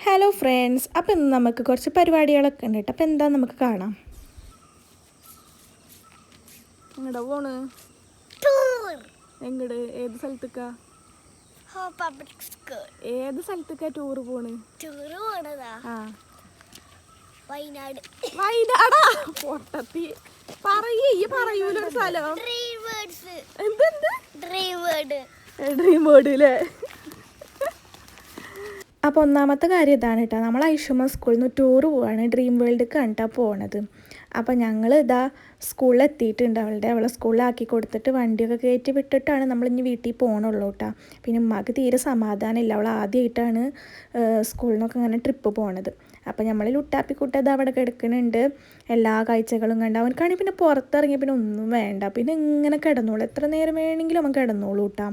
Hello friends, അപ്പോൾ ഇന്ന് നമുക്ക് കുറച്ച് പരിപാടികളൊക്കെ ഉണ്ട് കേട്ടോ. അപ്പോൾ എന്താ നമുക്ക് കാണാം. എങ്ങടാ പോണ്? എങ്ങട്? ഏത് സ്ഥലത്തേക്കാ? ഏത് സ്ഥലത്തേക്കാ ടൂറ് പോണ്? വയനാടാ പൊട്ടത്തി പറയൂലൊരു സ്ഥലം. ഡ്രീം വേർഡ് അല്ലേ? അപ്പോൾ ഒന്നാമത്തെ കാര്യം ഇതാണ് കേട്ടോ, നമ്മൾ ഐഷുമ്മ സ്കൂളിൽ നിന്ന് ടൂർ പോവാണ്, ഡ്രീം വേൾഡിലേക്ക് കണ്ടാൽ പോണത്. അപ്പോൾ ഞങ്ങൾ ഇതാ സ്കൂളിൽ എത്തിയിട്ടുണ്ട്. അവളെ സ്കൂളിലാക്കി കൊടുത്തിട്ട് വണ്ടിയൊക്കെ കയറ്റി വിട്ടിട്ടാണ് നമ്മളിനി വീട്ടിൽ പോകണുള്ളൂ കേട്ടോ. പിന്നെ ഉമ്മാക്ക് തീരെ സമാധാനമില്ല, അവൾ ആദ്യമായിട്ടാണ് സ്കൂളിൽ നിന്നൊക്കെ ഇങ്ങനെ ട്രിപ്പ് പോണത്. അപ്പോൾ നമ്മൾ ലുട്ടാപ്പിക്കുട്ടത് അവിടെ കിടക്കുന്നുണ്ട്, എല്ലാ കാഴ്ചകളും കണ്ട്. അവനക്കാണെങ്കിൽ പിന്നെ പുറത്തിറങ്ങി പിന്നെ ഒന്നും വേണ്ട, പിന്നെ ഇങ്ങനെ കിടന്നോളൂ, എത്ര നേരം വേണമെങ്കിലും അവൻ കിടന്നോളൂ കേട്ടോ.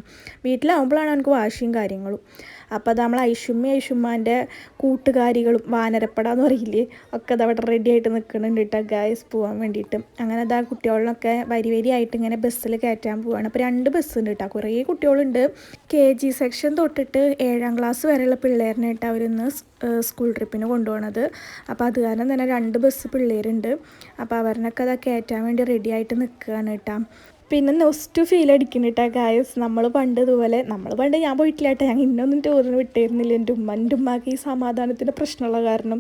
വീട്ടിലാവുമ്പോഴാണ് അവനക്ക് വാശിയും കാര്യങ്ങളും. അപ്പോൾ അത് നമ്മൾ ഐഷുമ്മാൻ്റെ കൂട്ടുകാരികളും വാനരപ്പടാന്ന് പറയില്ലേ, ഒക്കെ അത് അവിടെ റെഡി ആയിട്ട് നിൽക്കുന്നുണ്ട് കേട്ടോ ഗായ്സ്, പോകാൻ വേണ്ടിയിട്ട്. അങ്ങനെ അതാ കുട്ടികളിനൊക്കെ വരി ആയിട്ട് ഇങ്ങനെ ബസ്സിൽ കയറ്റാൻ പോവുകയാണ്. അപ്പോൾ 2 ബസ്സുണ്ട് കേട്ടോ, കുറേ കുട്ടികളുണ്ട്. KG സെക്ഷൻ തൊട്ടിട്ട് 7ാം ക്ലാസ് വരെയുള്ള പിള്ളേരിനെ കേട്ടോ അവരിന്ന് സ്കൂൾ ട്രിപ്പിന് കൊണ്ടുപോകണത്. അപ്പോൾ അത് കാരണം തന്നെ 2 ബസ് പിള്ളേരുണ്ട്. അപ്പോൾ അവരിനൊക്കെ അതാ കയറ്റാൻ വേണ്ടി റെഡി ആയിട്ട് നിൽക്കുകയാണ് കേട്ടോ. പിന്നെ നെക്സ്റ്റ് ഫീൽ അടിക്കുന്നുണ്ട് കേട്ടോ ഗായ്സ്. നമ്മൾ പണ്ട് ഞാൻ പോയിട്ടില്ല കേട്ടോ, ഞങ്ങൾ ഇന്നൊന്നും ടൂറിന് വിട്ടായിരുന്നില്ല. എൻ്റെ ഉമ്മാക്ക് ഈ സമാധാനത്തിൻ്റെ പ്രശ്നമുള്ള കാരണം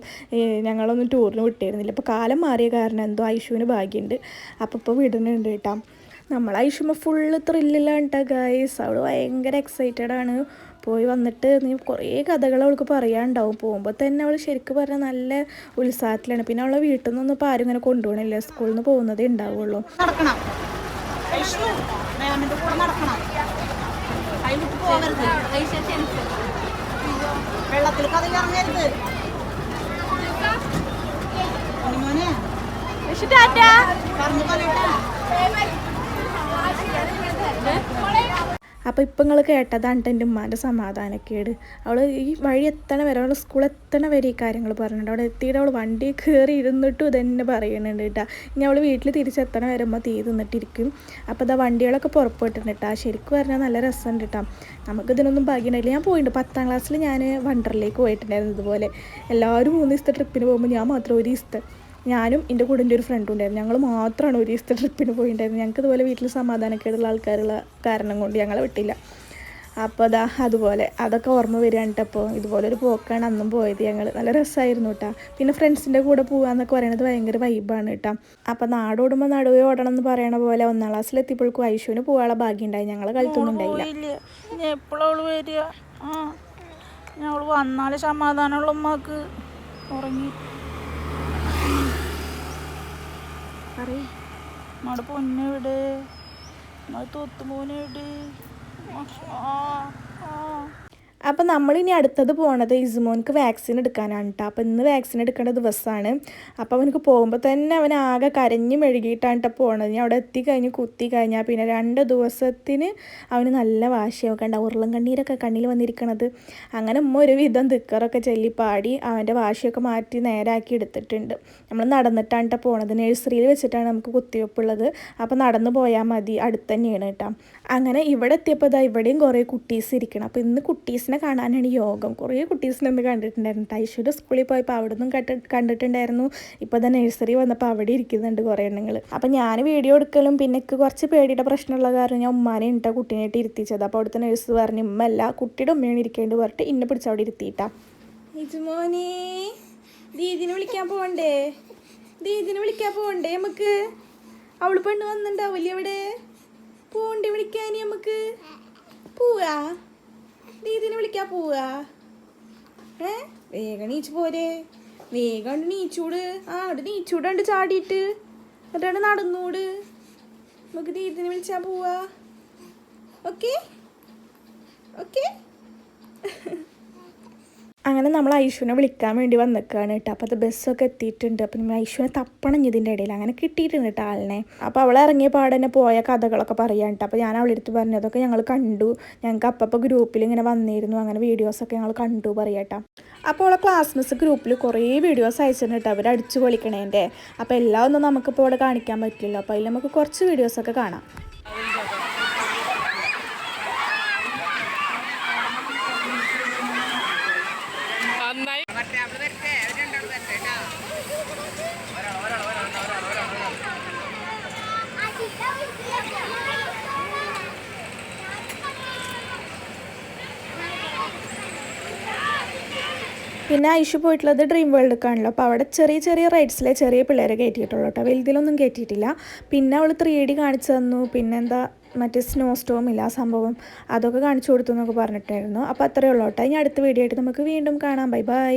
ഞങ്ങളൊന്നും ടൂറിന് വിട്ടായിരുന്നില്ല. അപ്പോൾ കാലം മാറിയ കാരണം എന്തോ ഐഷുവിന് ഭാഗ്യമുണ്ട്, അപ്പോൾ ഇപ്പോൾ വിടുന്നുണ്ട് കേട്ടോ. നമ്മൾ ഐഷുമ്മ ഫുള്ള് ത്രില്ലിലാണ് കേട്ടോ ഗായ്സ്. അവൾ ഭയങ്കര എക്സൈറ്റഡാണ്. പോയി വന്നിട്ട് നീ കുറേ കഥകൾ അവൾക്ക് പറയാനുണ്ടാവും. പോകുമ്പോൾ തന്നെ അവൾ ശരിക്കും പറഞ്ഞാൽ നല്ല ഉത്സാഹത്തിലാണ്. പിന്നെ അവളെ വീട്ടിൽ നിന്നൊന്നും ഇപ്പോൾ ആരും ഇങ്ങനെ കൊണ്ടുപോകണില്ല, സ്കൂളിൽ നിന്ന് പോകുന്നതേ ഉണ്ടാവുള്ളൂ. വെള്ളത്തിൽ കഥ ഇറങ്ങരുത്. അപ്പോൾ ഇപ്പം നിങ്ങൾ കേട്ടതാണ് എൻ്റെ ഉമ്മാൻ്റെ സമാധാനക്കേട്. അവൾ ഈ വഴി എത്തണ വരെ, അവൾ സ്കൂൾ എത്തണ വരെ ഈ കാര്യങ്ങൾ പറഞ്ഞിട്ടുണ്ട്. അവിടെ എത്തിയിട്ട് അവൾ വണ്ടി കയറി ഇരുന്നിട്ടും ഇതന്നെ പറയുന്നുണ്ട് കേട്ടോ. ഇനി അവൾ വീട്ടിൽ തിരിച്ചെത്തണ വരെ അമ്മ തീ തിന്നിട്ടിരിക്കും. അപ്പോൾ ഇതാ വണ്ടികളൊക്കെ പുറപ്പെട്ടിട്ടുണ്ട് കേട്ടോ. ശരിക്കും പറഞ്ഞാൽ നല്ല രസമുണ്ട് കേട്ടോ. നമുക്കിതിനൊന്നും ഭാഗ്യമുണ്ടായില്ല. ഞാൻ പോയിട്ടുണ്ട് 10ാം ക്ലാസ്സിൽ ഞാൻ വണ്ടറിലേക്ക് പോയിട്ടുണ്ടായിരുന്നു. ഇതുപോലെ എല്ലാവരും 3 ദിവസത്തെ ട്രിപ്പിന് പോകുമ്പോൾ ഞാൻ മാത്രം 1 ദിവസത്തെ, ഞാനും എൻ്റെ കൂടെ എൻ്റെ ഒരു ഫ്രണ്ടും ഉണ്ടായിരുന്നു. ഞങ്ങൾ മാത്രമാണ് 1 ദിവസത്തെ ട്രിപ്പിന് പോയിട്ടുണ്ടായിരുന്നു. ഞങ്ങൾക്ക് ഇതുപോലെ വീട്ടിൽ സമാധാനക്കേടുള്ള ആൾക്കാരുള്ള കാരണം കൊണ്ട് ഞങ്ങളെ വിട്ടില്ല. അപ്പോൾ അതുപോലെ അതൊക്കെ ഓർമ്മ വരികയാണ് കേട്ടോ. അപ്പോൾ ഇതുപോലൊരു പോക്കാണ് അന്നും പോയത് ഞങ്ങൾ. നല്ല രസമായിരുന്നു കേട്ടോ. പിന്നെ ഫ്രണ്ട്സിൻ്റെ കൂടെ പോകാമെന്നൊക്കെ പറയുന്നത് ഭയങ്കര വൈബാണ് കേട്ടോ. അപ്പോൾ നാടോടുമ്പോൾ നടുവേ ഓടണം എന്ന് പറയണ പോലെ 1ാം ക്ലാസ്സിലെത്തിയപ്പോഴേക്കും ഐഷുവിന് പോകാനുള്ള ഭാഗ്യം ഉണ്ടായി. ഞങ്ങൾ കളിത്തൊന്നും ഉണ്ടായില്ല. എപ്പോഴവള് വരിക? ഞങ്ങൾ വന്നാല് സമാധാനമുള്ള ഉമ്മാക്ക്. ഉറങ്ങി നമ്മുടെ പൊന്നെവിടെ, നമ്മുടെ തൊത്തുമോനെവിടെ? അപ്പോൾ നമ്മളിനി അടുത്തത് പോണത് ഇസുമോൻക്ക് വാക്സിൻ എടുക്കാനാണ് കേട്ടോ. അപ്പോൾ ഇന്ന് വാക്സിൻ എടുക്കേണ്ട ദിവസമാണ്. അപ്പോൾ അവനക്ക് പോകുമ്പോൾ തന്നെ അവൻ ആകെ കരഞ്ഞ് മെഴുകിയിട്ടാണ് കേട്ടോ പോണത്. ഇനി അവിടെ എത്തിക്കഴിഞ്ഞ് കുത്തി കഴിഞ്ഞാൽ പിന്നെ 2 ദിവസത്തിന് അവന് നല്ല വാശിയൊക്കെ ഉണ്ടാവും, ഉരുളം കണ്ണീരൊക്കെ കണ്ണിൽ വന്നിരിക്കണത്. അങ്ങനെ ഒരു വിധം ദിക്കറൊക്കെ ചൊല്ലിപ്പാടി അവൻ്റെ വാശിയൊക്കെ മാറ്റി നേരാക്കി എടുത്തിട്ടുണ്ട്. നമ്മൾ നടന്നിട്ടാണ് കേട്ടോ പോണത്. നഴ്സറിയിൽ വെച്ചിട്ടാണ് നമുക്ക് കുത്തിവെപ്പുള്ളത്. അപ്പോൾ നടന്നു പോയാൽ മതി, അടുത്ത് തന്നെയാണ് കേട്ടോ. അങ്ങനെ ഇവിടെ എത്തിയപ്പോൾ ഇവിടെയും കുറേ കുട്ടീസ് ഇരിക്കണം. അപ്പോൾ ഇന്ന് കുട്ടീസിനെ കാണാനാണ് യോഗം. കുറേ കുട്ടീസിനെ ഒന്ന് കണ്ടിട്ടുണ്ടായിരുന്നു. ഐശ്വര്യ സ്കൂളിൽ പോയപ്പോൾ അവിടെ നിന്നും കണ്ടിട്ടുണ്ടായിരുന്നു. ഇപ്പോൾ നഴ്സറി വന്നപ്പോൾ അവിടെ ഇരിക്കുന്നുണ്ട് കുറേ എണ്ണങ്ങൾ. അപ്പോൾ ഞാൻ വീഡിയോ എടുക്കലും പിന്നെ കുറച്ച് പേടിയുടെ പ്രശ്നമുള്ള കാരണം ഞാൻ ഉമ്മാനെ ഇട്ട കുട്ടീനായിട്ട് ഇരുത്തിച്ചത്. അപ്പോൾ അവിടുത്തെ നഴ്സ് പറഞ്ഞ് ഉമ്മല്ല കുട്ടിയുടെ ഉമ്മയാണ് ഇരിക്കേണ്ടി പറഞ്ഞിട്ട് ഇന്നെ പിടിച്ച് അവിടെ ഇരുത്തിയിട്ടാ. ഇജുമോനെ ദീദിനെ വിളിക്കാൻ പോകണ്ടേ? നമുക്ക്? അവള് പെണ്ണ് വന്നിട്ടുണ്ടാവില്ലേ അവിടെ? പോണ്ടേ വിളിക്കാൻ? നമുക്ക് പോവാ, ദീദിനെ വിളിക്കാൻ പോവാ. വേഗം നീച്ച് പോരെ, വേഗം നീച്ചൂട്. അവിടെ നീച്ചൂടാണ്ട് ചാടിയിട്ട് എന്നിട്ടാണ് നടന്നൂട്. നമുക്ക് ദീദിനെ വിളിച്ചാൽ പോവാ. ഓക്കെ. അങ്ങനെ നമ്മൾ ഐഷുവിനെ വിളിക്കാൻ വേണ്ടി വന്നിക്കുകയാണ് കേട്ടോ. അപ്പോൾ അത് ബസ്സൊക്കെ എത്തിയിട്ടുണ്ട്. അപ്പം നമ്മൾ ഐഷുവിനെ തപ്പണം ഇതിൻ്റെ ഇടയിൽ. അങ്ങനെ കിട്ടിയിട്ടുണ്ട് കേട്ടോ ആളിനെ. അപ്പോൾ അവൾ ഇറങ്ങിയ പാടന്നെ പോയ കഥകളൊക്കെ പറയാൻ കേട്ടോ. അപ്പോൾ ഞാൻ അവളെടുത്ത് പറഞ്ഞതൊക്കെ ഞങ്ങൾ കണ്ടു. ഞങ്ങൾക്ക് അപ്പോൾ ഗ്രൂപ്പിൽ ഇങ്ങനെ വന്നിരുന്നു, അങ്ങനെ വീഡിയോസൊക്കെ ഞങ്ങൾ കണ്ടു പറയാട്ടോ. അപ്പോൾ അവളെ ക്ലാസ് മിസ് ഗ്രൂപ്പിൽ കുറേ വീഡിയോസ് അയച്ചിട്ടുണ്ട് കേട്ടോ, അവർ അടിച്ചു പൊളിക്കണേൻ്റെ. അപ്പോൾ എല്ലാം ഒന്നും നമുക്കിപ്പോൾ ഇവിടെ കാണിക്കാൻ പറ്റില്ല. അപ്പോൾ അതിൽ നമുക്ക് കുറച്ച് വീഡിയോസൊക്കെ കാണാം. പിന്നെ ഐഷു പോയിട്ടുള്ളത് ഡ്രീം വേൾഡിലേക്കാണല്ലോ. അപ്പോൾ അവിടെ ചെറിയ ചെറിയ റൈഡ്സിലെ ചെറിയ പിള്ളേരെ കയറ്റിയിട്ടുള്ളൂ കേട്ടോ, വലുതിലൊന്നും കയറ്റിയിട്ടില്ല. പിന്നെ അവൾ 3D കാണിച്ചു തന്നു, പിന്നെന്താ മറ്റേ സ്നോ സ്റ്റോം ഇല്ല ആ സംഭവം, അതൊക്കെ കാണിച്ചു കൊടുത്തു എന്നൊക്കെ പറഞ്ഞിട്ടായിരുന്നു. അപ്പോൾ അത്രയേ ഉള്ളൂ കേട്ടോ. ഇനി അടുത്ത വീഡിയോ ആയിട്ട് നമുക്ക് വീണ്ടും കാണാം. Bye bye.